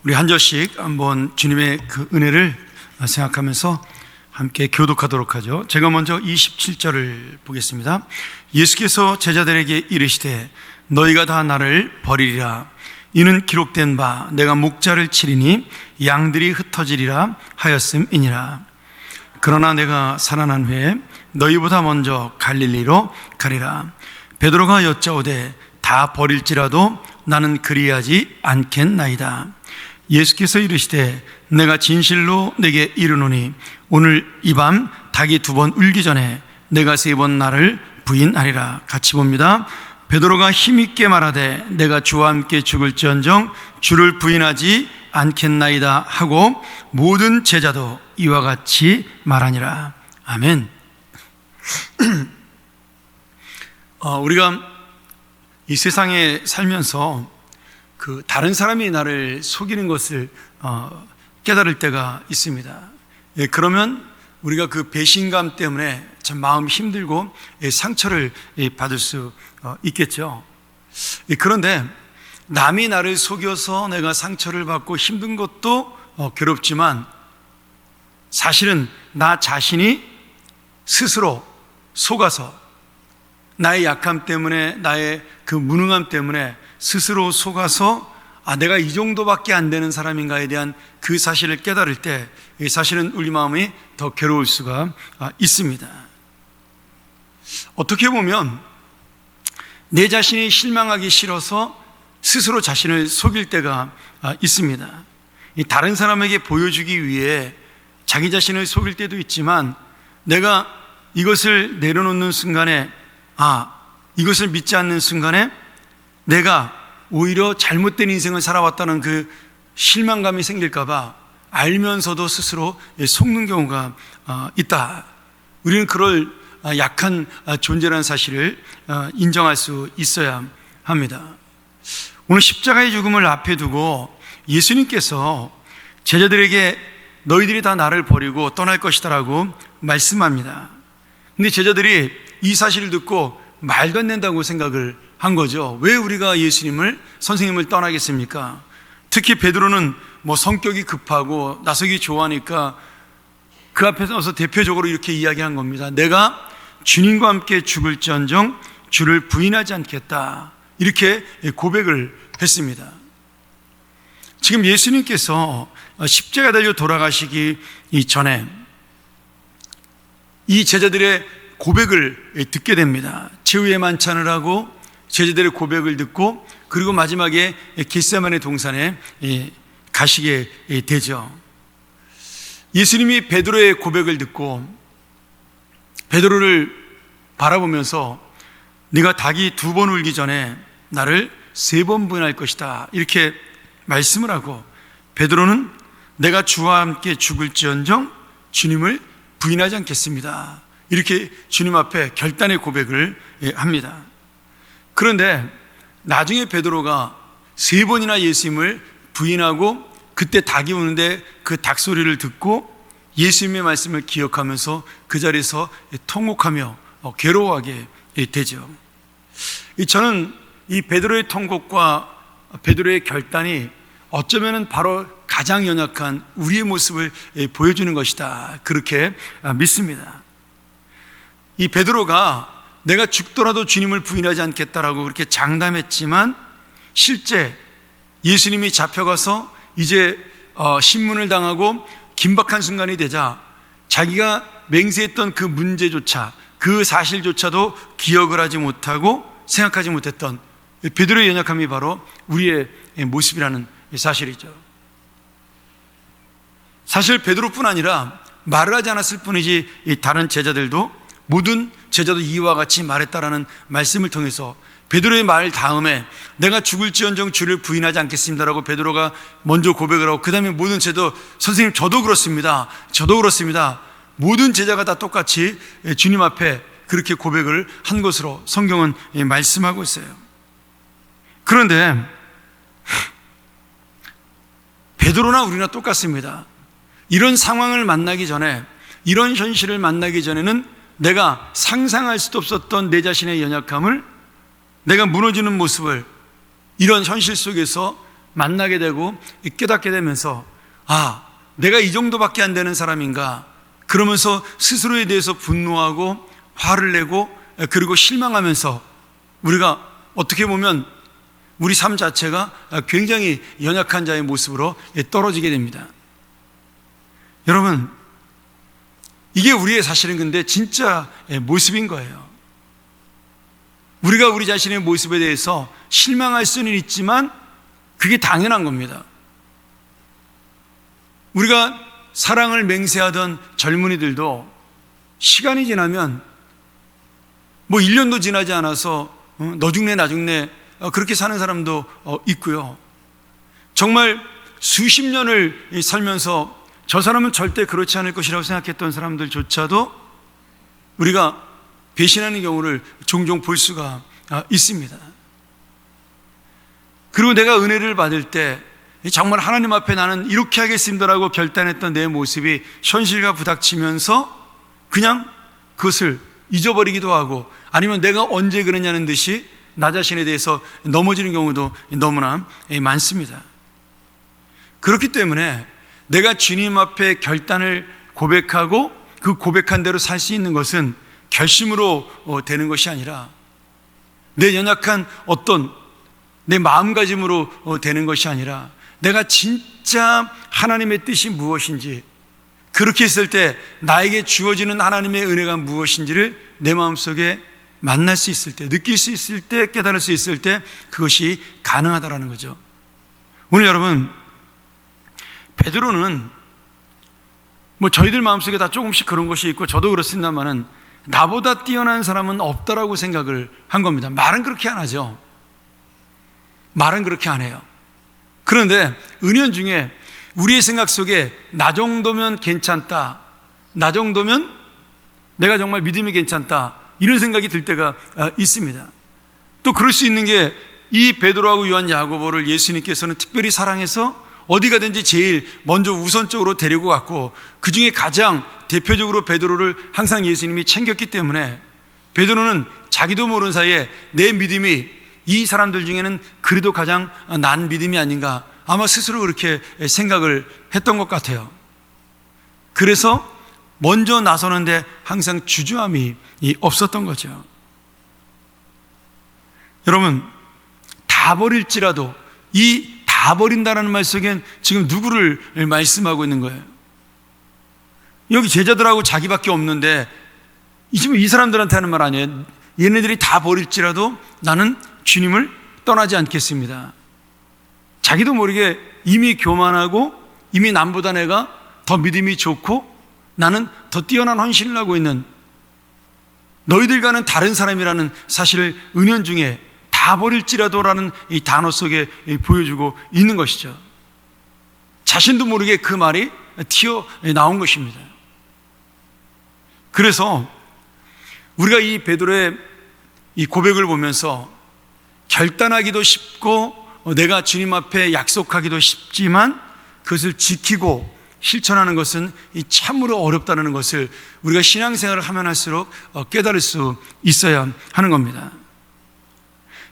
우리 한 절씩 한번 주님의 그 은혜를 생각하면서 함께 교독하도록 하죠. 제가 먼저 27절을 보겠습니다. 예수께서 제자들에게 이르시되 너희가 다 나를 버리리라. 이는 기록된 바 내가 목자를 치리니 양들이 흩어지리라 하였음이니라. 그러나 내가 살아난 후에 너희보다 먼저 갈릴리로 가리라. 베드로가 여짜오되 다 버릴지라도 나는 그리하지 않겠나이다. 예수께서 이르시되 내가 진실로 내게 이르노니 오늘 이 밤 닭이 2번 울기 전에 내가 3번 나를 부인하리라. 같이 봅니다. 베드로가 힘있게 말하되 내가 주와 함께 죽을지언정 주를 부인하지 않겠나이다 하고 모든 제자도 이와 같이 말하니라. 아멘. 우리가 이 세상에 살면서 그 다른 사람이 나를 속이는 것을 깨달을 때가 있습니다. 그러면 우리가 그 배신감 때문에 참 마음이 힘들고 상처를 받을 수 있겠죠. 그런데 남이 나를 속여서 내가 상처를 받고 힘든 것도 괴롭지만 사실은 나 자신이 스스로 속아서 나의 약함 때문에, 나의 그 무능함 때문에 스스로 속아서 내가 이 정도밖에 안 되는 사람인가에 대한 그 사실을 깨달을 때 사실은 우리 마음이 더 괴로울 수가 있습니다. 어떻게 보면 내 자신이 실망하기 싫어서 스스로 자신을 속일 때가 있습니다. 다른 사람에게 보여주기 위해 자기 자신을 속일 때도 있지만 내가 이것을 내려놓는 순간에 이것을 믿지 않는 순간에 내가 오히려 잘못된 인생을 살아왔다는 그 실망감이 생길까봐 알면서도 스스로 속는 경우가 있다. 우리는 그럴 약한 존재라는 사실을 인정할 수 있어야 합니다. 오늘 십자가의 죽음을 앞에 두고 예수님께서 제자들에게 너희들이 다 나를 버리고 떠날 것이다라고 말씀합니다. 근데 제자들이 이 사실을 듣고 말도 안 된다고 생각을 한 거죠. 왜 우리가 예수님을, 선생님을 떠나겠습니까? 특히 베드로는 성격이 급하고 나서기 좋아하니까 그 앞에 서서 대표적으로 이렇게 이야기한 겁니다. 내가 주님과 함께 죽을지언정 주를 부인하지 않겠다. 이렇게 고백을 했습니다. 지금 예수님께서 십자가 달려 돌아가시기 이전에 이 제자들의 고백을 듣게 됩니다. 최후의 만찬을 하고 제자들의 고백을 듣고 그리고 마지막에 겟세마네 동산에 가시게 되죠. 예수님이 베드로의 고백을 듣고 베드로를 바라보면서 네가 닭이 2번 울기 전에 나를 3번 부인할 것이다 이렇게 말씀을 하고 베드로는 내가 주와 함께 죽을지언정 주님을 부인하지 않겠습니다 이렇게 주님 앞에 결단의 고백을 합니다. 그런데 나중에 베드로가 3번이나 예수님을 부인하고 그때 닭이 우는데 그 닭 소리를 듣고 예수님의 말씀을 기억하면서 그 자리에서 통곡하며 괴로워하게 되죠. 저는 이 베드로의 통곡과 베드로의 결단이 어쩌면 바로 가장 연약한 우리의 모습을 보여주는 것이다 그렇게 믿습니다. 이 베드로가 내가 죽더라도 주님을 부인하지 않겠다라고 그렇게 장담했지만 실제 예수님이 잡혀가서 이제 신문을 당하고 긴박한 순간이 되자 자기가 맹세했던 그 문제조차 그 사실조차도 기억을 하지 못하고 생각하지 못했던 베드로의 연약함이 바로 우리의 모습이라는 사실이죠. 사실 베드로뿐 아니라 말을 하지 않았을 뿐이지 다른 제자들도 모든 제자도 이와 같이 말했다라는 말씀을 통해서 베드로의 말 다음에 내가 죽을지언정 주를 부인하지 않겠습니다라고 베드로가 먼저 고백을 하고 그 다음에 모든 제자도 선생님 저도 그렇습니다. 모든 제자가 다 똑같이 주님 앞에 그렇게 고백을 한 것으로 성경은 말씀하고 있어요. 그런데 베드로나 우리나 똑같습니다. 이런 상황을 만나기 전에 이런 현실을 만나기 전에는 내가 상상할 수도 없었던 내 자신의 연약함을 내가 무너지는 모습을 이런 현실 속에서 만나게 되고 깨닫게 되면서 내가 이 정도밖에 안 되는 사람인가, 그러면서 스스로에 대해서 분노하고 화를 내고 그리고 실망하면서 우리가 어떻게 보면 우리 삶 자체가 굉장히 연약한 자의 모습으로 떨어지게 됩니다. 여러분, 이게 우리의 사실은 근데 진짜 모습인 거예요. 우리가 우리 자신의 모습에 대해서 실망할 수는 있지만 그게 당연한 겁니다. 우리가 사랑을 맹세하던 젊은이들도 시간이 지나면 1년도 지나지 않아서 너 죽네 나 죽네 그렇게 사는 사람도 있고요. 정말 수십 년을 살면서 저 사람은 절대 그렇지 않을 것이라고 생각했던 사람들조차도 우리가 배신하는 경우를 종종 볼 수가 있습니다. 그리고 내가 은혜를 받을 때 정말 하나님 앞에 나는 이렇게 하겠습니다라고 결단했던 내 모습이 현실과 부닥치면서 그냥 그것을 잊어버리기도 하고, 아니면 내가 언제 그러냐는 듯이 나 자신에 대해서 넘어지는 경우도 너무나 많습니다. 그렇기 때문에 내가 주님 앞에 결단을 고백하고 그 고백한 대로 살 수 있는 것은 결심으로 되는 것이 아니라 내 연약한 어떤 내 마음가짐으로 되는 것이 아니라 내가 진짜 하나님의 뜻이 무엇인지, 그렇게 했을 때 나에게 주어지는 하나님의 은혜가 무엇인지를 내 마음속에 만날 수 있을 때, 느낄 수 있을 때, 깨달을 수 있을 때 그것이 가능하다라는 거죠. 오늘 여러분, 베드로는 저희들 마음속에 다 조금씩 그런 것이 있고 저도 그렇습니다만은 나보다 뛰어난 사람은 없다라고 생각을 한 겁니다. 말은 그렇게 안 하죠. 말은 그렇게 안 해요. 그런데 은연중에 우리의 생각 속에 나 정도면 괜찮다, 나 정도면 내가 정말 믿음이 괜찮다, 이런 생각이 들 때가 있습니다. 또 그럴 수 있는 게 이 베드로하고 요한, 야고보를 예수님께서는 특별히 사랑해서 어디 가든지 제일 먼저 우선적으로 데리고 갔고, 그 중에 가장 대표적으로 베드로를 항상 예수님이 챙겼기 때문에 베드로는 자기도 모르는 사이에 내 믿음이 이 사람들 중에는 그래도 가장 난 믿음이 아닌가, 아마 스스로 그렇게 생각을 했던 것 같아요. 그래서 먼저 나서는데 항상 주저함이 없었던 거죠. 여러분, 다 버릴지라도, 이 다 버린다라는 말 속엔 지금 누구를 말씀하고 있는 거예요? 여기 제자들하고 자기밖에 없는데 지금 이 사람들한테 하는 말 아니에요? 얘네들이 다 버릴지라도 나는 주님을 떠나지 않겠습니다. 자기도 모르게 이미 교만하고 이미 남보다 내가 더 믿음이 좋고 나는 더 뛰어난 헌신을 하고 있는 너희들과는 다른 사람이라는 사실을 은연중에 다 버릴지라도라는 이 단어 속에 보여주고 있는 것이죠. 자신도 모르게 그 말이 튀어나온 것입니다. 그래서 우리가 이 베드로의 이 고백을 보면서 결단하기도 쉽고 내가 주님 앞에 약속하기도 쉽지만 그것을 지키고 실천하는 것은 참으로 어렵다는 것을 우리가 신앙생활을 하면 할수록 깨달을 수 있어야 하는 겁니다.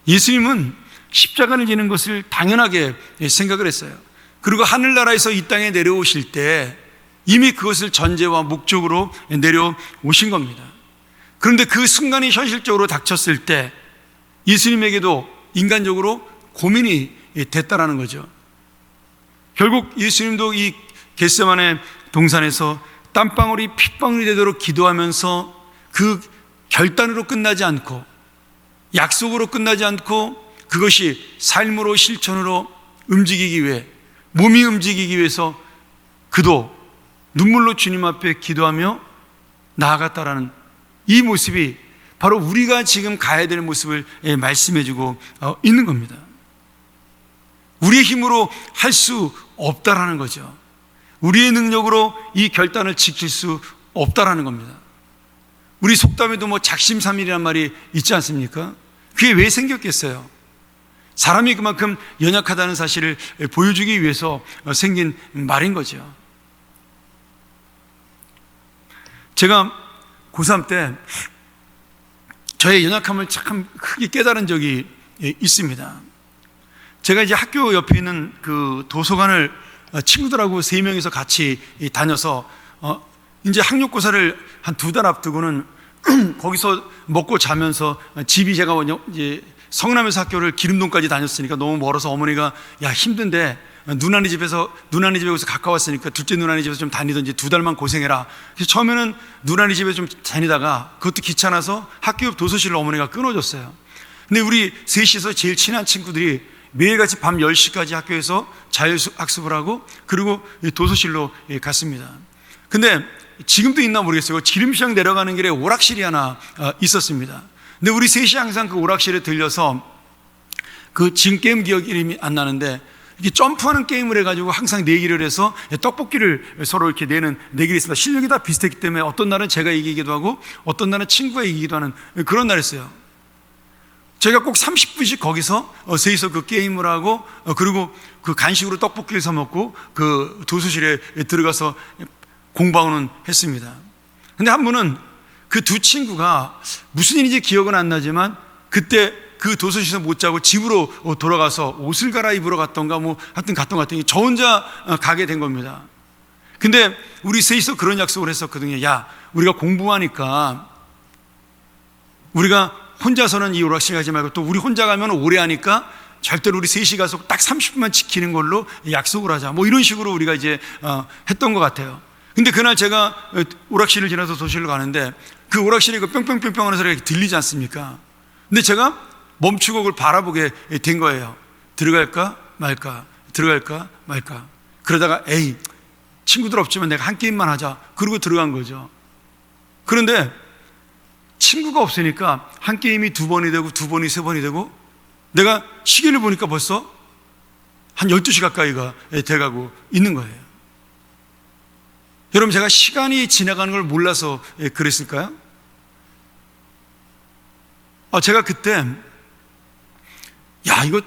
예수님은 십자가를 지는 것을 당연하게 생각을 했어요. 그리고 하늘나라에서 이 땅에 내려오실 때 이미 그것을 전제와 목적으로 내려오신 겁니다. 그런데 그 순간이 현실적으로 닥쳤을 때 예수님에게도 인간적으로 고민이 됐다라는 거죠. 결국 예수님도 이 겟세마네 동산에서 땀방울이 핏방울이 되도록 기도하면서 그 결단으로 끝나지 않고 약속으로 끝나지 않고 그것이 삶으로 실천으로 움직이기 위해, 몸이 움직이기 위해서 그도 눈물로 주님 앞에 기도하며 나아갔다라는 이 모습이 바로 우리가 지금 가야 될 모습을 말씀해주고 있는 겁니다. 우리의 힘으로 할 수 없다라는 거죠. 우리의 능력으로 이 결단을 지킬 수 없다라는 겁니다. 우리 속담에도 작심삼일이라는 말이 있지 않습니까? 그게 왜 생겼겠어요? 사람이 그만큼 연약하다는 사실을 보여주기 위해서 생긴 말인 거죠. 제가 고3 때 저의 연약함을 참 크게 깨달은 적이 있습니다. 제가 이제 학교 옆에 있는 그 도서관을 친구들하고 3명이서 같이 다녀서 이제 학력고사를 한 2달 앞두고는 거기서 먹고 자면서, 집이 제가 이제 성남에서 학교를 기름동까지 다녔으니까 너무 멀어서 어머니가 야 힘든데 누나네 집에 여기서 가까웠으니까 둘째 누나네 집에서 좀 다니든지 2달만 고생해라. 그래서 처음에는 누나네 집에 좀 다니다가 그것도 귀찮아서 학교 옆 도서실을 어머니가 끊어줬어요. 근데 우리 셋이서 제일 친한 친구들이 매일같이 밤 10시까지 학교에서 자율학습을 하고 그리고 도서실로 갔습니다. 근데 지금도 있나 모르겠어요. 기름시장 내려가는 길에 오락실이 하나 있었습니다. 근데 우리 셋이 항상 그 오락실에 들려서 그 지금 게임 기억 이름이 안 나는데 이게 점프하는 게임을 해가지고 항상 내기를 해서 떡볶이를 서로 이렇게 내는 내기를 했습니다. 실력이 다 비슷했기 때문에 어떤 날은 제가 이기기도 하고 어떤 날은 친구가 이기기도 하는 그런 날이었어요. 제가 꼭 30분씩 거기서 셋이서 그 게임을 하고 그리고 그 간식으로 떡볶이를 사 먹고 그 도서실에 들어가서 공부하고는 했습니다. 근데 한 번은 그 두 친구가 무슨 일인지 기억은 안 나지만 그때 그 도서실에서 못 자고 집으로 돌아가서 옷을 갈아입으러 갔던가 뭐 하여튼 갔던 것 같더니 저 혼자 가게 된 겁니다. 근데 우리 셋이서 그런 약속을 했었거든요. 야, 우리가 공부하니까 우리가 혼자서는 이 오락실 가지 말고 또 우리 혼자 가면 오래 하니까 절대로 우리 셋이 가서 딱 30분만 지키는 걸로 약속을 하자. 뭐 이런 식으로 우리가 이제 했던 것 같아요. 근데 그날 제가 오락실을 지나서 도시를 가는데 그 오락실에 그 뿅뿅뿅뿅 하는 소리가 들리지 않습니까? 근데 제가 멈추고 그걸 바라보게 된 거예요. 들어갈까 말까, 들어갈까 말까. 그러다가 에이, 친구들 없지만 내가 한 게임만 하자. 그러고 들어간 거죠. 그런데 친구가 없으니까 한 게임이 2번이 되고 2번이 3번이 되고 내가 시계를 보니까 벌써 한 12시 가까이가 돼가고 있는 거예요. 여러분, 제가 시간이 지나가는 걸 몰라서 그랬을까요? 제가 그때 야, 이거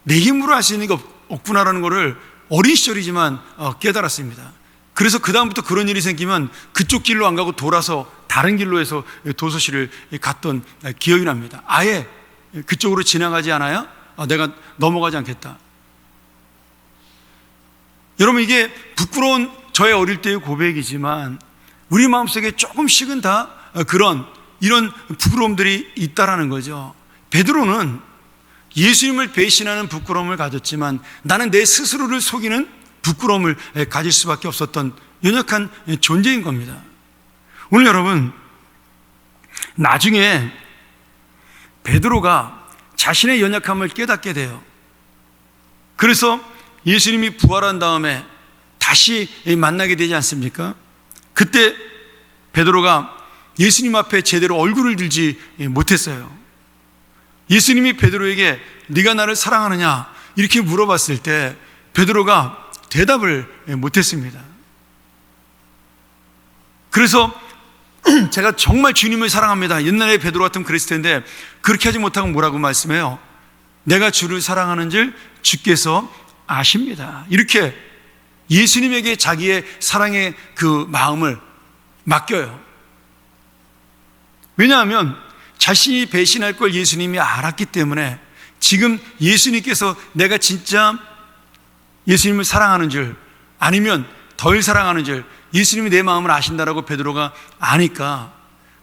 내 힘으로 할 수 있는 게 없구나라는 거를 어린 시절이지만 깨달았습니다. 그래서 그 다음부터 그런 일이 생기면 그쪽 길로 안 가고 돌아서 다른 길로 해서 도서실을 갔던 기억이 납니다. 아예 그쪽으로 지나가지 않아야 내가 넘어가지 않겠다. 여러분, 이게 부끄러운 저의 어릴 때의 고백이지만 우리 마음속에 조금씩은 다 이런 부끄러움들이 있다라는 거죠. 베드로는 예수님을 배신하는 부끄러움을 가졌지만 나는 내 스스로를 속이는 부끄러움을 가질 수밖에 없었던 연약한 존재인 겁니다. 오늘 여러분, 나중에 베드로가 자신의 연약함을 깨닫게 돼요. 그래서 예수님이 부활한 다음에 다시 만나게 되지 않습니까? 그때 베드로가 예수님 앞에 제대로 얼굴을 들지 못했어요. 예수님이 베드로에게 네가 나를 사랑하느냐 이렇게 물어봤을 때 베드로가 대답을 못했습니다. 그래서 제가 정말 주님을 사랑합니다. 옛날에 베드로 같으면 그랬을 텐데 그렇게 하지 못하고 뭐라고 말씀해요? 내가 주를 사랑하는 줄 주께서 아십니다. 이렇게 예수님에게 자기의 사랑의 그 마음을 맡겨요. 왜냐하면 자신이 배신할 걸 예수님이 알았기 때문에 지금 예수님께서 내가 진짜 예수님을 사랑하는 줄 아니면 덜 사랑하는 줄 예수님이 내 마음을 아신다라고 베드로가 아니까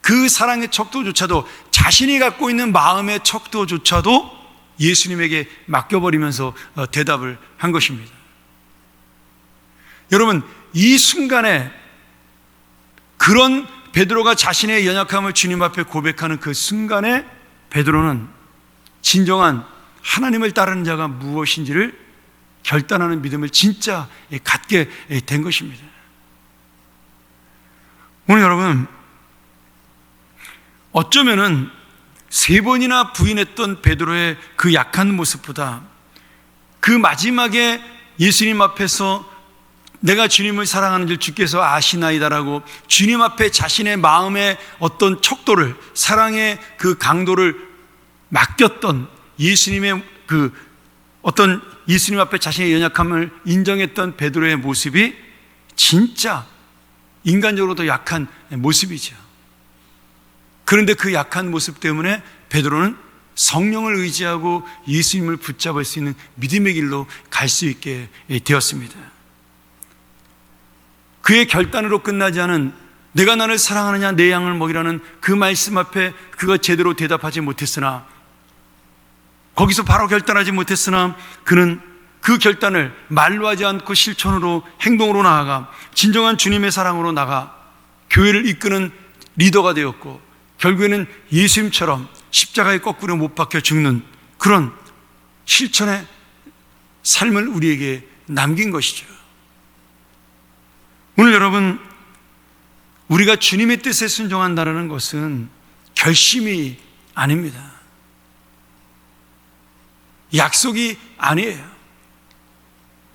그 사랑의 척도조차도 자신이 갖고 있는 마음의 척도조차도 예수님에게 맡겨버리면서 대답을 한 것입니다. 여러분, 이 순간에 그런 베드로가 자신의 연약함을 주님 앞에 고백하는 그 순간에 베드로는 진정한 하나님을 따르는 자가 무엇인지를 결단하는 믿음을 진짜 갖게 된 것입니다. 오늘 여러분, 어쩌면은 3번이나 부인했던 베드로의 그 약한 모습보다 그 마지막에 예수님 앞에서 내가 주님을 사랑하는 줄 주께서 아시나이다라고 주님 앞에 자신의 마음의 어떤 척도를, 사랑의 그 강도를 맡겼던 예수님의 그 어떤 예수님 앞에 자신의 연약함을 인정했던 베드로의 모습이 진짜 인간적으로도 약한 모습이죠. 그런데 그 약한 모습 때문에 베드로는 성령을 의지하고 예수님을 붙잡을 수 있는 믿음의 길로 갈 수 있게 되었습니다. 그의 결단으로 끝나지 않은 내가 나를 사랑하느냐 내 양을 먹이라는 그 말씀 앞에 그가 제대로 대답하지 못했으나, 거기서 바로 결단하지 못했으나 그는 그 결단을 말로 하지 않고 실천으로, 행동으로 나아가 진정한 주님의 사랑으로 나가 교회를 이끄는 리더가 되었고, 결국에는 예수님처럼 십자가에 거꾸로 못 박혀 죽는 그런 실천의 삶을 우리에게 남긴 것이죠. 오늘 여러분, 우리가 주님의 뜻에 순종한다는 것은 결심이 아닙니다. 약속이 아니에요.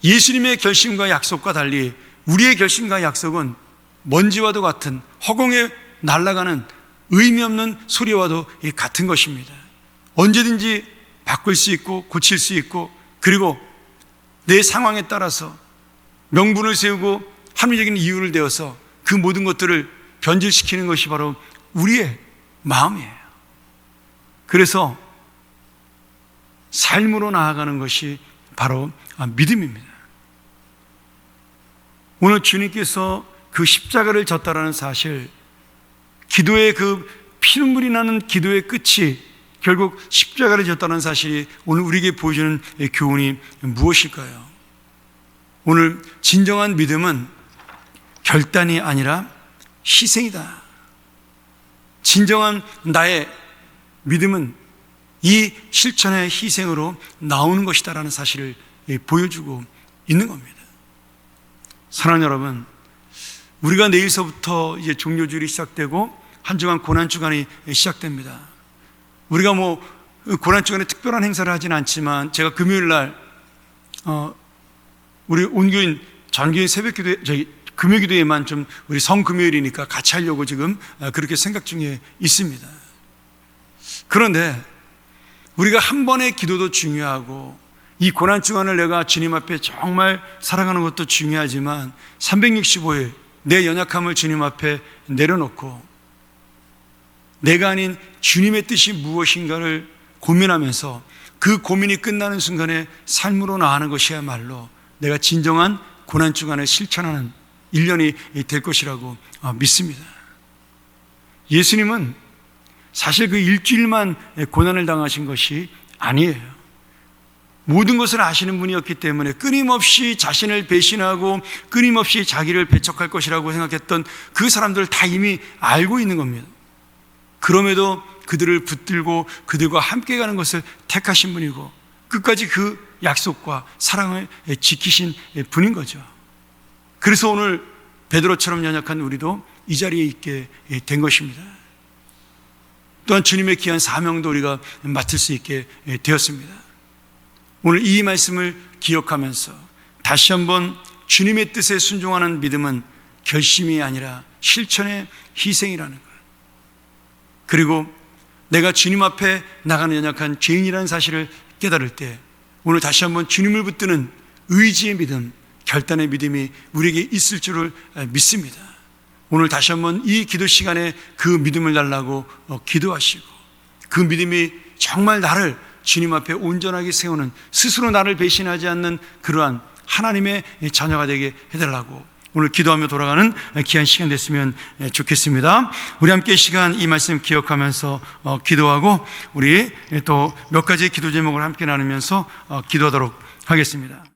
예수님의 결심과 약속과 달리 우리의 결심과 약속은 먼지와도 같은, 허공에 날아가는 의미 없는 소리와도 같은 것입니다. 언제든지 바꿀 수 있고 고칠 수 있고, 그리고 내 상황에 따라서 명분을 세우고 합리적인 이유를 대어서 그 모든 것들을 변질시키는 것이 바로 우리의 마음이에요. 그래서 삶으로 나아가는 것이 바로 믿음입니다. 오늘 주님께서 그 십자가를 졌다라는 사실, 기도의 그 피눈물이 나는 기도의 끝이 결국 십자가를 졌다는 사실이 오늘 우리에게 보여주는 교훈이 무엇일까요? 오늘 진정한 믿음은 결단이 아니라 희생이다. 진정한 나의 믿음은 이 실천의 희생으로 나오는 것이다라는 사실을 보여주고 있는 겁니다. 사랑하는 여러분, 우리가 내일서부터 이제 종료주일이 시작되고 한 주간 고난주간이 시작됩니다. 우리가 고난주간에 특별한 행사를 하지는 않지만, 제가 금요일 날 우리 온교인 전교인 새벽기도에, 저희 금요기도에만 좀 우리 성금요일이니까 같이 하려고 지금 그렇게 생각 중에 있습니다. 그런데 우리가 한 번의 기도도 중요하고, 이 고난주간을 내가 주님 앞에 정말 살아가는 것도 중요하지만 365일 내 연약함을 주님 앞에 내려놓고 내가 아닌 주님의 뜻이 무엇인가를 고민하면서 그 고민이 끝나는 순간에 삶으로 나아가는 것이야말로 내가 진정한 고난주간을 실천하는 1년이 될 것이라고 믿습니다. 예수님은 사실 그 일주일만 고난을 당하신 것이 아니에요. 모든 것을 아시는 분이었기 때문에 끊임없이 자신을 배신하고 끊임없이 자기를 배척할 것이라고 생각했던 그 사람들을 다 이미 알고 있는 겁니다. 그럼에도 그들을 붙들고 그들과 함께 가는 것을 택하신 분이고, 끝까지 그 약속과 사랑을 지키신 분인 거죠. 그래서 오늘 베드로처럼 연약한 우리도 이 자리에 있게 된 것입니다. 또한 주님의 귀한 사명도 우리가 맡을 수 있게 되었습니다. 오늘 이 말씀을 기억하면서 다시 한번 주님의 뜻에 순종하는 믿음은 결심이 아니라 실천의 희생이라는 것, 그리고 내가 주님 앞에 나가는 연약한 죄인이라는 사실을 깨달을 때 오늘 다시 한번 주님을 붙드는 의지의 믿음, 결단의 믿음이 우리에게 있을 줄을 믿습니다. 오늘 다시 한번 이 기도 시간에 그 믿음을 달라고 기도하시고, 그 믿음이 정말 나를 주님 앞에 온전하게 세우는, 스스로 나를 배신하지 않는 그러한 하나님의 자녀가 되게 해달라고 오늘 기도하며 돌아가는 귀한 시간 됐으면 좋겠습니다. 우리 함께 시간 이 말씀 기억하면서 기도하고, 우리 또 몇 가지 기도 제목을 함께 나누면서 기도하도록 하겠습니다.